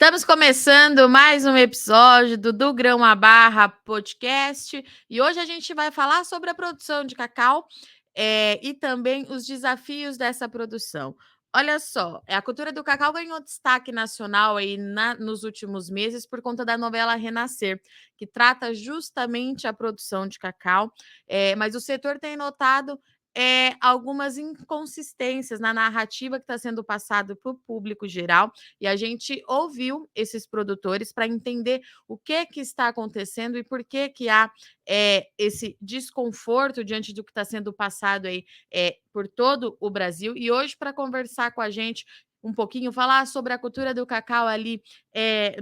Estamos começando mais um episódio do Grão à Barra Podcast e hoje a gente vai falar sobre a produção de cacau e também os desafios dessa produção. Olha só, a cultura do cacau ganhou destaque nacional aí nos últimos meses por conta da novela Renascer, que trata justamente a produção de cacau, mas o setor tem notado algumas inconsistências na narrativa que está sendo passada para o público geral, e a gente ouviu esses produtores para entender o que está acontecendo e por que há esse desconforto diante do que está sendo passado aí por todo o Brasil. E hoje, para conversar com a gente um pouquinho, falar sobre a cultura do cacau ali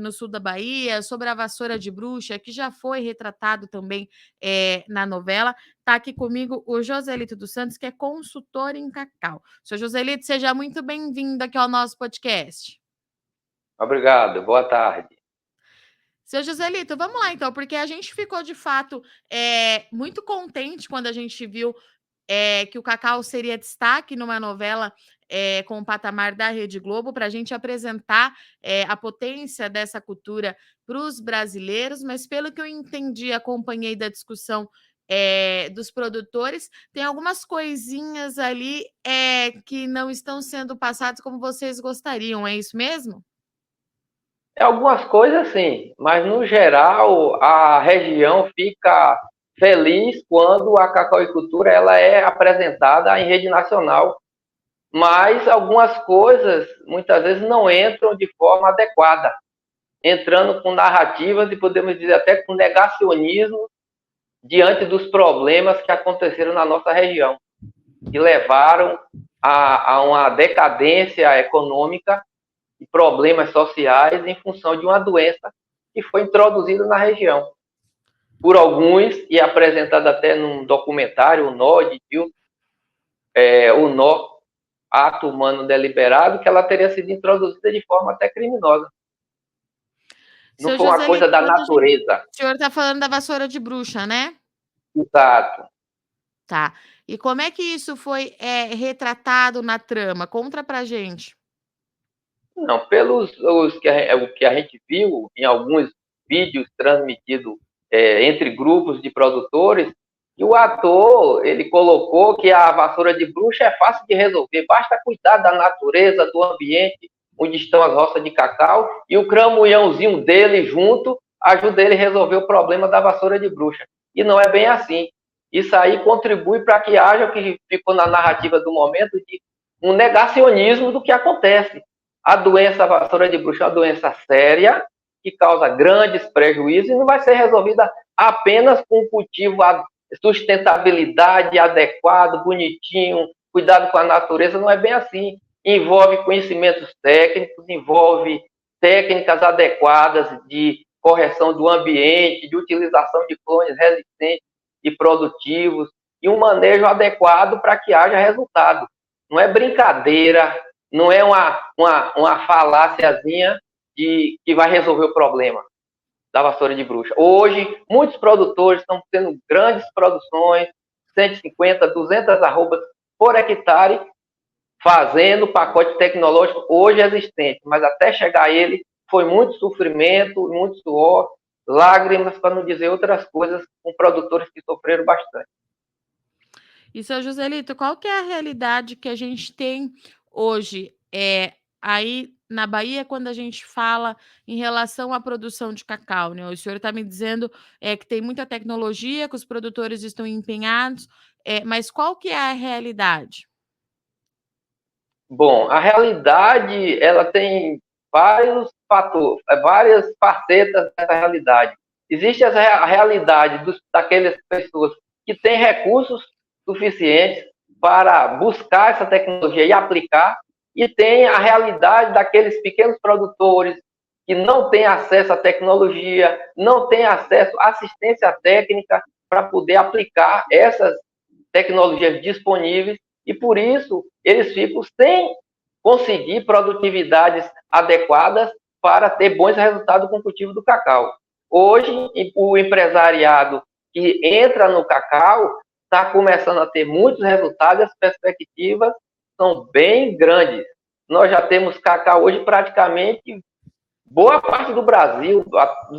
no sul da Bahia, sobre a vassoura de bruxa, que já foi retratado também na novela. Está aqui comigo o Joselito dos Santos, que é consultor em cacau. Seu Joselito, seja muito bem-vindo aqui ao nosso podcast. Obrigado, boa tarde. Seu Joselito, vamos lá então, porque a gente ficou de fato muito contente quando a gente viu que o cacau seria destaque numa novela com o patamar da Rede Globo, para a gente apresentar a potência dessa cultura para os brasileiros, mas pelo que eu entendi, acompanhei da discussão dos produtores, tem algumas coisinhas ali que não estão sendo passadas como vocês gostariam, é isso mesmo? Algumas coisas sim, mas no geral a região fica feliz quando a cacauicultura ela é apresentada em rede nacional, mas algumas coisas muitas vezes não entram de forma adequada, entrando com narrativas e podemos dizer até com negacionismo diante dos problemas que aconteceram na nossa região, que levaram a uma decadência econômica e problemas sociais em função de uma doença que foi introduzida na região por alguns e apresentada até num documentário, o Nó de Dilson, o Nó, ato humano deliberado, que ela teria sido introduzida de forma até criminosa. Não foi uma coisa da natureza. O senhor está falando da vassoura de bruxa, né? Exato. Tá. E como é que isso foi retratado na trama? Conta pra gente. Não, pelos o que a gente viu em alguns vídeos transmitidos entre grupos de produtores, e o ator ele colocou que a vassoura de bruxa é fácil de resolver, basta cuidar da natureza, do ambiente onde estão as roças de cacau, e o cramunhãozinho dele junto ajuda ele a resolver o problema da vassoura de bruxa. E não é bem assim. Isso aí contribui para que haja o que ficou na narrativa do momento de um negacionismo do que acontece. A doença vassoura de bruxa é uma doença séria, que causa grandes prejuízos e não vai ser resolvida apenas com um cultivo, sustentabilidade adequado, bonitinho, cuidado com a natureza, não é bem assim. Envolve conhecimentos técnicos, envolve técnicas adequadas de correção do ambiente, de utilização de clones resistentes e produtivos, e um manejo adequado para que haja resultado. Não é brincadeira, não é uma faláciazinha que vai resolver o problema da vassoura de bruxa. Hoje, muitos produtores estão tendo grandes produções, 150, 200 arrobas por hectare, fazendo o pacote tecnológico hoje existente, mas até chegar a ele foi muito sofrimento, muito suor, lágrimas, para não dizer outras coisas, com produtores que sofreram bastante. E, seu Joselito, qual que é a realidade que a gente tem hoje aí na Bahia quando a gente fala em relação à produção de cacau, né? O senhor está me dizendo que tem muita tecnologia, que os produtores estão empenhados, mas qual que é a realidade? Bom, a realidade ela tem vários fatores, várias facetas dessa realidade. Existe a realidade daquelas pessoas que têm recursos suficientes para buscar essa tecnologia e aplicar, e tem a realidade daqueles pequenos produtores que não têm acesso à tecnologia, não têm acesso à assistência técnica para poder aplicar essas tecnologias disponíveis, e por isso eles ficam sem conseguir produtividades adequadas para ter bons resultados com o cultivo do cacau. Hoje, o empresariado que entra no cacau está começando a ter muitos resultados, as perspectivas são bem grandes. Nós já temos cacau hoje praticamente boa parte do Brasil,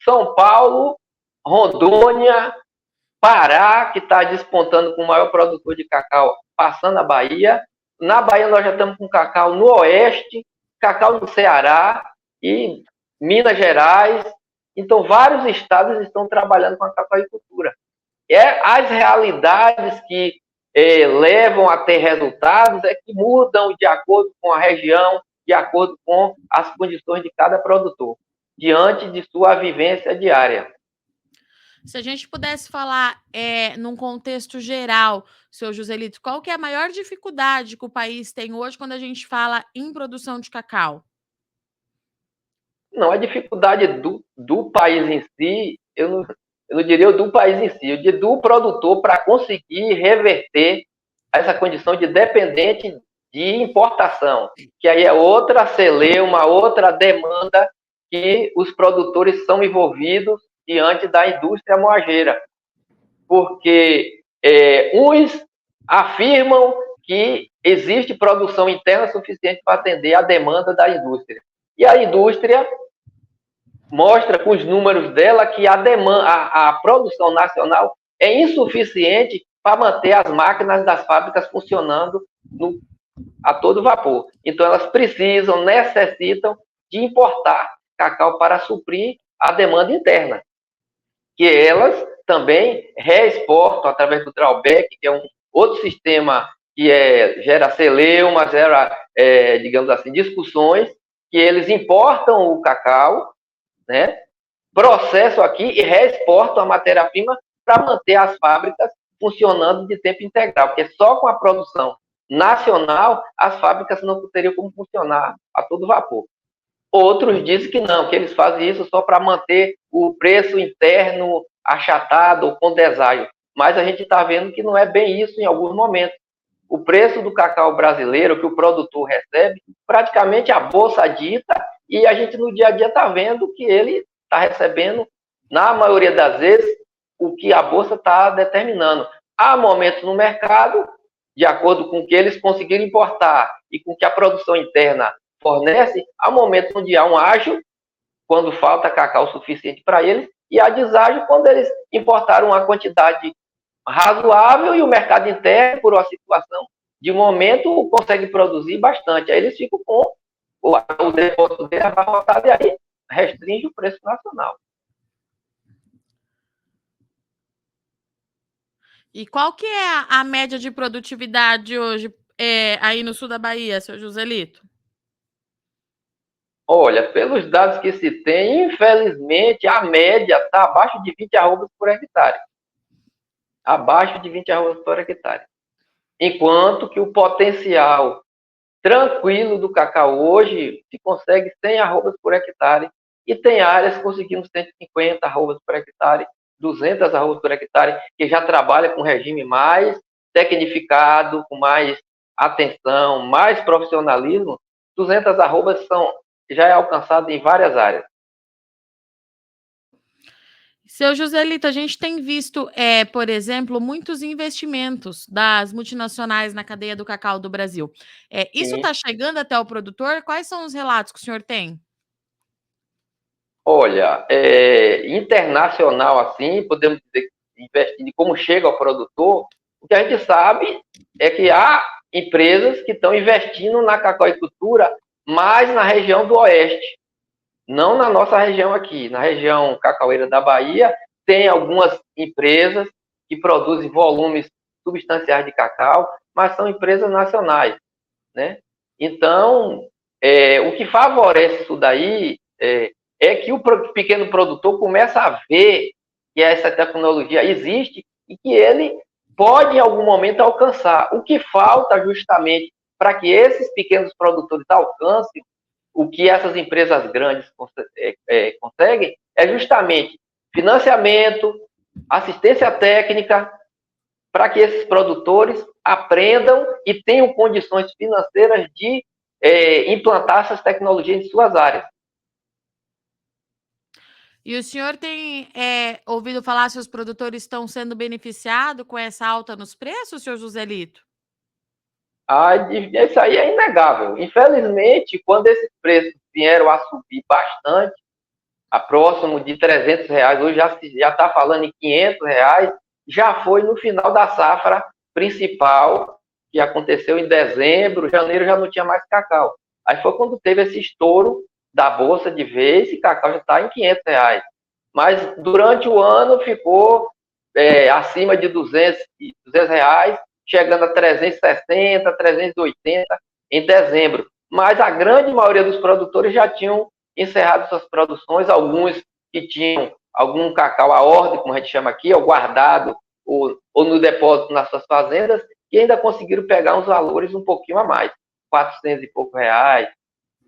São Paulo, Rondônia, Pará, que está despontando com o maior produtor de cacau, passando a Bahia. Na Bahia nós já estamos com cacau no Oeste, cacau no Ceará e Minas Gerais. Então, vários estados estão trabalhando com a cacauicultura. As realidades que levam a ter resultados é que mudam de acordo com a região, de acordo com as condições de cada produtor, diante de sua vivência diária. Se a gente pudesse falar num contexto geral, seu Joselito, qual que é a maior dificuldade que o país tem hoje quando a gente fala em produção de cacau? Não, a dificuldade do país em si, eu não diria do país em si, eu diria do produtor para conseguir reverter essa condição de dependente de importação, que aí é outra celeuma, uma outra demanda que os produtores são envolvidos diante da indústria moageira. Porque uns afirmam que existe produção interna suficiente para atender a demanda da indústria. E a indústria mostra com os números dela que a produção nacional é insuficiente para manter as máquinas das fábricas funcionando a todo vapor. Então, elas necessitam de importar cacau para suprir a demanda interna, que elas também reexportam através do drawback, que é um outro sistema que gera celeuma, gera, digamos assim, discussões, que eles importam o cacau, né, processam aqui e reexportam a matéria-prima para manter as fábricas funcionando de tempo integral, porque só com a produção nacional as fábricas não teriam como funcionar a todo vapor. Outros dizem que não, que eles fazem isso só para manter o preço interno achatado ou com deságio. Mas a gente está vendo que não é bem isso em alguns momentos. O preço do cacau brasileiro que o produtor recebe, praticamente a bolsa dita, e a gente no dia a dia está vendo que ele está recebendo, na maioria das vezes, o que a bolsa está determinando. Há momentos no mercado, de acordo com o que eles conseguiram importar e com o que a produção interna fornece, há momentos onde há um ágio, quando falta cacau suficiente para eles, e há deságio quando eles importaram uma quantidade razoável e o mercado interno, por uma situação de momento, consegue produzir bastante. Aí eles ficam com o depósito dele abarrotado e aí restringe o preço nacional. E qual que é a média de produtividade hoje aí no sul da Bahia, seu Joselito? Olha, pelos dados que se tem, infelizmente, a média está abaixo de 20 arrobas por hectare. Abaixo de 20 arrobas por hectare. Enquanto que o potencial tranquilo do cacau hoje se consegue 100 arrobas por hectare e tem áreas conseguindo 150 arrobas por hectare, 200 arrobas por hectare, que já trabalha com regime mais tecnificado, com mais atenção, mais profissionalismo. 200 arrobas já é alcançado em várias áreas. Seu Joselito, a gente tem visto, por exemplo, muitos investimentos das multinacionais na cadeia do cacau do Brasil. Isso está chegando até o produtor? Quais são os relatos que o senhor tem? Olha, internacional assim, podemos dizer, investindo como chega ao produtor, o que a gente sabe é que há empresas que estão investindo na cacauicultura mais na região do Oeste, não na nossa região aqui. Na região cacaueira da Bahia, tem algumas empresas que produzem volumes substanciais de cacau, mas são empresas nacionais, né? Então, o que favorece isso daí é que o pequeno produtor começa a ver que essa tecnologia existe e que ele pode, em algum momento, alcançar. O que falta justamente para que esses pequenos produtores alcancem o que essas empresas grandes conseguem é justamente financiamento, assistência técnica, para que esses produtores aprendam e tenham condições financeiras de implantar essas tecnologias em suas áreas. E o senhor tem ouvido falar se os produtores estão sendo beneficiados com essa alta nos preços, senhor Joselito? Isso aí é inegável. Infelizmente, quando esses preços vieram a subir bastante, a próximo de R$300, hoje já está falando em R$500, já foi no final da safra principal, que aconteceu em dezembro, janeiro já não tinha mais cacau. Aí foi quando teve esse estouro da bolsa de vez e cacau já está em R$500. Mas durante o ano ficou acima de R$200, chegando a 360, 380 em dezembro. Mas a grande maioria dos produtores já tinham encerrado suas produções, alguns que tinham algum cacau à ordem, como a gente chama aqui, ou guardado, ou no depósito nas suas fazendas, que ainda conseguiram pegar uns valores um pouquinho a mais, R$400 e pouco,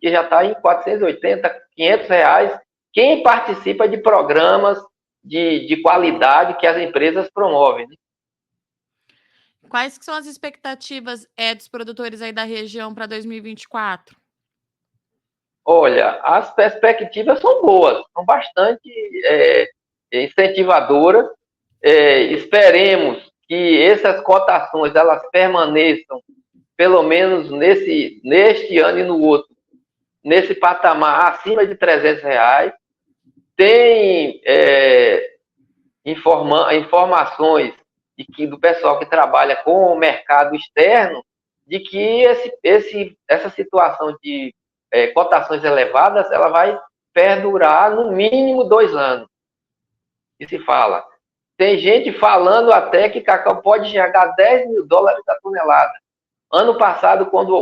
que já está em 480, R$500, quem participa de programas de qualidade que as empresas promovem, né? Quais que são as expectativas dos produtores aí da região para 2024? Olha, as perspectivas são boas, são bastante incentivadoras. Esperemos que essas cotações elas permaneçam, pelo menos neste ano e no outro, nesse patamar acima de R$300. Tem informações do pessoal que trabalha com o mercado externo de que essa situação de cotações elevadas ela vai perdurar no mínimo 2 anos. E se fala. Tem gente falando até que cacau pode chegar a $10 mil a tonelada. Ano passado, quando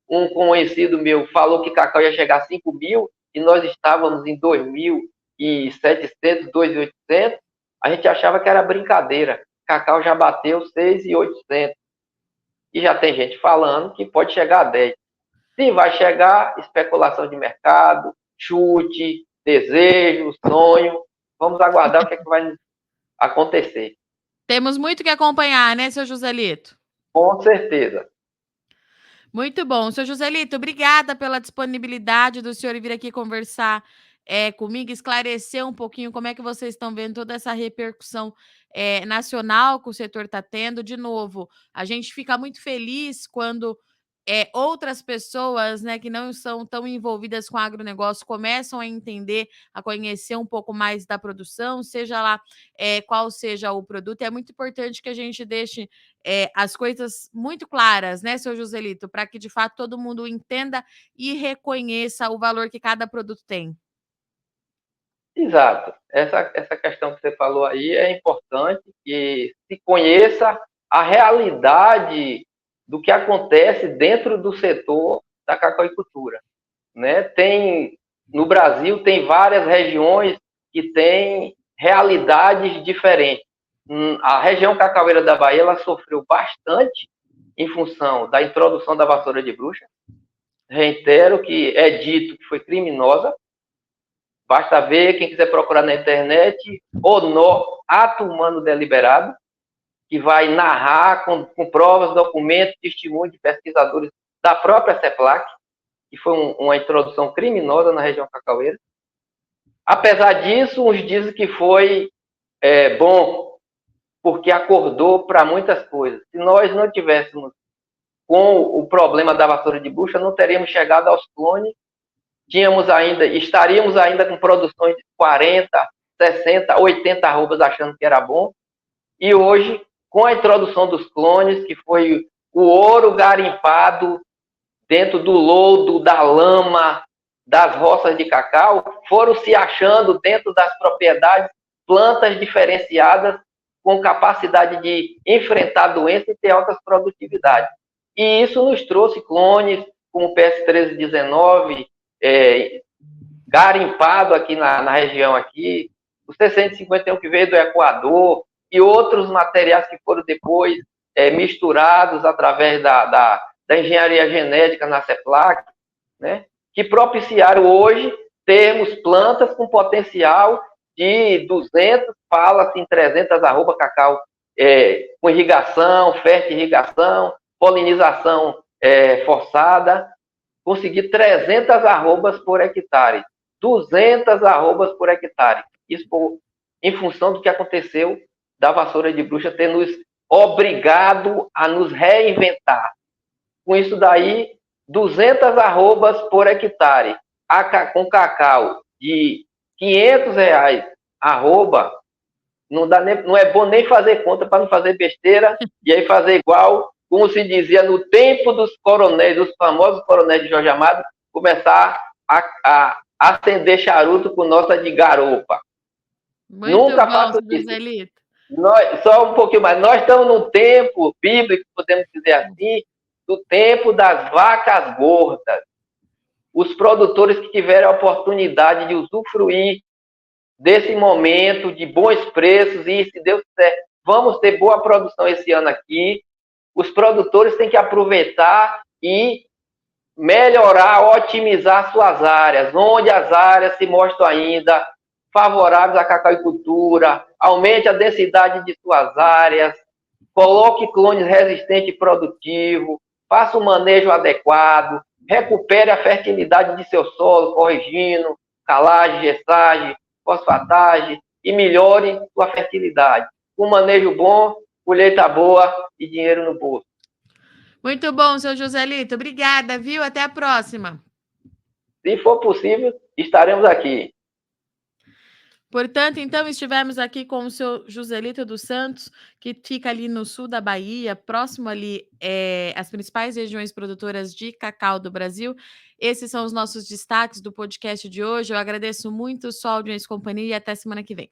um conhecido meu falou que cacau ia chegar a 5 mil e nós estávamos em 2.700, 2.800, a gente achava que era brincadeira. Cacau já bateu 6.800. E já tem gente falando que pode chegar a 10. Se vai chegar, especulação de mercado, chute, desejo, sonho. Vamos aguardar o que é que vai acontecer. Temos muito que acompanhar, né, seu Joselito? Com certeza. Muito bom. Seu Joselito, obrigada pela disponibilidade do senhor vir aqui conversar comigo, esclarecer um pouquinho como é que vocês estão vendo toda essa repercussão nacional que o setor está tendo. De novo, a gente fica muito feliz quando outras pessoas, né, que não são tão envolvidas com agronegócio começam a entender, a conhecer um pouco mais da produção, seja lá qual seja o produto. É muito importante que a gente deixe as coisas muito claras, né, seu Joselito, para que de fato todo mundo entenda e reconheça o valor que cada produto tem. Exato. Essa questão que você falou aí é importante que se conheça a realidade do que acontece dentro do setor da cacauicultura, né? No Brasil tem várias regiões que têm realidades diferentes. A região cacaueira da Bahia ela sofreu bastante em função da introdução da vassoura de bruxa. Reitero que é dito que foi criminosa. Basta ver, quem quiser procurar na internet, ato humano deliberado, que vai narrar com provas, documentos, testemunhos de pesquisadores da própria CEPLAC, que foi uma introdução criminosa na região cacaueira. Apesar disso, uns dizem que foi bom, porque acordou para muitas coisas. Se nós não tivéssemos com o problema da vassoura de bucha, não teríamos chegado aos clones, estaríamos ainda com produções de 40, 60, 80 arrobas achando que era bom. E hoje, com a introdução dos clones, que foi o ouro garimpado dentro do lodo, da lama, das roças de cacau, foram se achando dentro das propriedades plantas diferenciadas com capacidade de enfrentar doenças e ter altas produtividades. E isso nos trouxe clones como o PS1319, garimpado aqui na região aqui, o C151 que veio do Equador e outros materiais que foram depois misturados através da engenharia genética na CEPLAC, né, que propiciaram hoje termos plantas com potencial de 200, fala-se em 300 arroba cacau com irrigação, fertirrigação, polinização forçada, conseguir 300 arrobas por hectare, 200 arrobas por hectare. Isso em função do que aconteceu da vassoura de bruxa ter nos obrigado a nos reinventar. Com isso daí, 200 arrobas por hectare. com cacau de R$ 500, arroba, não é bom nem fazer conta para não fazer besteira e aí fazer igual, como se dizia no tempo dos coronéis, dos famosos coronéis de Jorge Amado, começar a acender charuto com nota de garopa. Muito Nunca bom, faço seu isso. Joselito. Só um pouquinho mais. Nós estamos no tempo bíblico, podemos dizer assim, do tempo das vacas gordas. Os produtores que tiveram a oportunidade de usufruir desse momento de bons preços e, se Deus quiser, vamos ter boa produção esse ano aqui. Os produtores têm que aproveitar e melhorar, otimizar suas áreas, onde as áreas se mostram ainda favoráveis à cacauicultura, aumente a densidade de suas áreas, coloque clones resistentes e produtivos, faça um manejo adequado, recupere a fertilidade de seu solo, corrigindo calagem, gessagem, fosfatagem e melhore sua fertilidade. Um manejo bom, colheita boa e dinheiro no bolso. Muito bom, seu Joselito. Obrigada, viu? Até a próxima. Se for possível, estaremos aqui. Portanto, então, estivemos aqui com o seu Joselito dos Santos, que fica ali no sul da Bahia, próximo ali às principais regiões produtoras de cacau do Brasil. Esses são os nossos destaques do podcast de hoje. Eu agradeço muito sua audiência e companhia e até semana que vem.